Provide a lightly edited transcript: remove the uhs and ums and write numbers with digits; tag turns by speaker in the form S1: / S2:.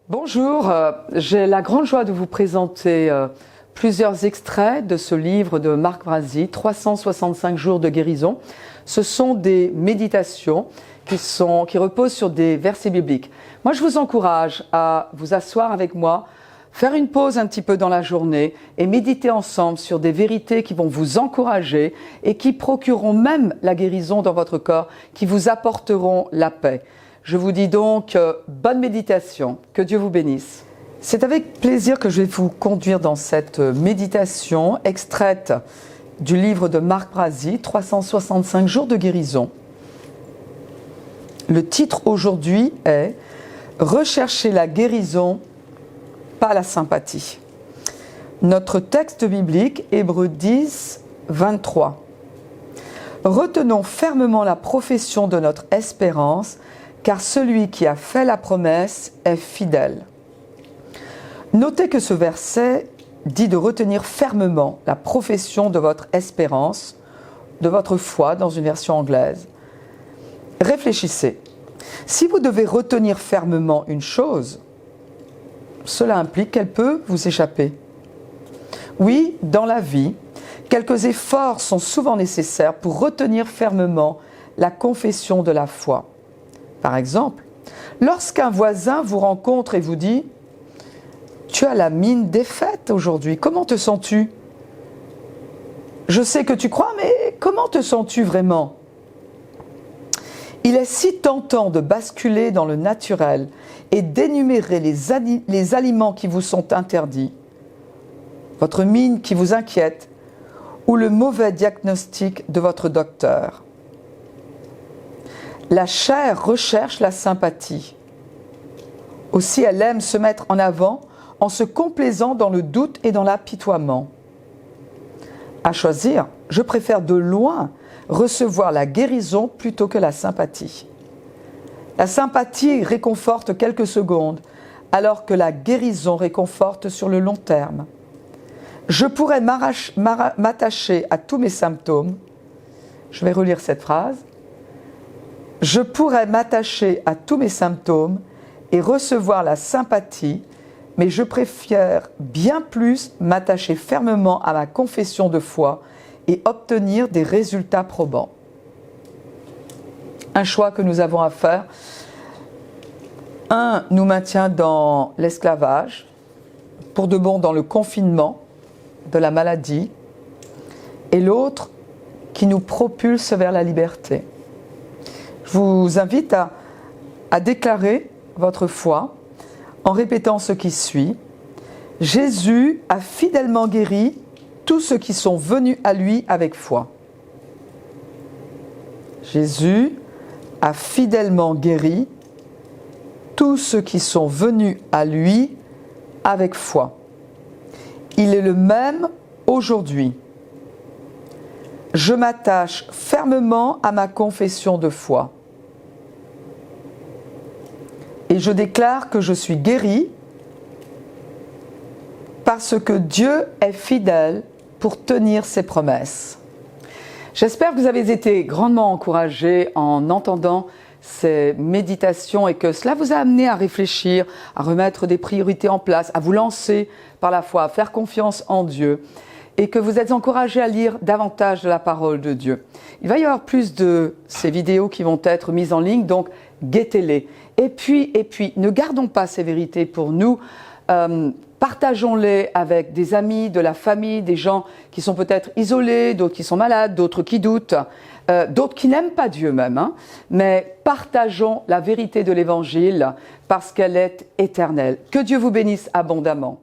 S1: Bonjour, j'ai la grande joie de vous présenter plusieurs extraits de ce livre de Marc Brazzi, 365 jours de guérison. Ce sont des méditations qui reposent sur des versets bibliques. Moi, je vous encourage à vous asseoir avec moi, faire une pause un petit peu dans la journée et méditer ensemble sur des vérités qui vont vous encourager et qui procureront même la guérison dans votre corps, qui vous apporteront la paix. Je vous dis donc bonne méditation, que Dieu vous bénisse. C'est avec plaisir que je vais vous conduire dans cette méditation extraite du livre de Marc Brazzi, 365 jours de guérison. Le titre aujourd'hui est « Rechercher la guérison, pas la sympathie ». Notre texte biblique, Hébreux 10, 23. « Retenons fermement la profession de notre espérance, car celui qui a fait la promesse est fidèle. » Notez que ce verset dit de retenir fermement la profession de votre espérance, de votre foi dans une version anglaise. Réfléchissez. Si vous devez retenir fermement une chose, cela implique qu'elle peut vous échapper. Oui, dans la vie, quelques efforts sont souvent nécessaires pour retenir fermement la confession de la foi. Par exemple, lorsqu'un voisin vous rencontre et vous dit « Tu as la mine défaite aujourd'hui, comment te sens-tu » Je sais que tu crois, mais comment te sens-tu vraiment ? Il est si tentant de basculer dans le naturel et d'énumérer les aliments qui vous sont interdits, votre mine qui vous inquiète ou le mauvais diagnostic de votre docteur. La chair recherche la sympathie. Aussi, elle aime se mettre en avant en se complaisant dans le doute et dans l'apitoiement. À choisir, je préfère de loin recevoir la guérison plutôt que la sympathie. La sympathie réconforte quelques secondes, alors que la guérison réconforte sur le long terme. Je pourrais m'attacher à tous mes symptômes. Je vais relire cette phrase. Je pourrais m'attacher à tous mes symptômes et recevoir la sympathie, mais je préfère bien plus m'attacher fermement à ma confession de foi et obtenir des résultats probants. Un choix que nous avons à faire. Un nous maintient dans l'esclavage, pour de bon dans le confinement de la maladie, et l'autre qui nous propulse vers la liberté. Je vous invite à déclarer votre foi en répétant ce qui suit. Jésus a fidèlement guéri tous ceux qui sont venus à lui avec foi. Jésus a fidèlement guéri tous ceux qui sont venus à lui avec foi. Il est le même aujourd'hui. Je m'attache fermement à ma confession de foi. Et je déclare que je suis guéri parce que Dieu est fidèle pour tenir ses promesses. J'espère que vous avez été grandement encouragés en entendant ces méditations et que cela vous a amené à réfléchir, à remettre des priorités en place, à vous lancer par la foi, à faire confiance en Dieu et que vous êtes encouragés à lire davantage de la parole de Dieu. Il va y avoir plus de ces vidéos qui vont être mises en ligne, donc guettez-les. Et puis, ne gardons pas ces vérités pour nous, partageons-les avec des amis, de la famille, des gens qui sont peut-être isolés, d'autres qui sont malades, d'autres qui doutent, d'autres qui n'aiment pas Dieu même. Mais partageons la vérité de l'Évangile parce qu'elle est éternelle. Que Dieu vous bénisse abondamment.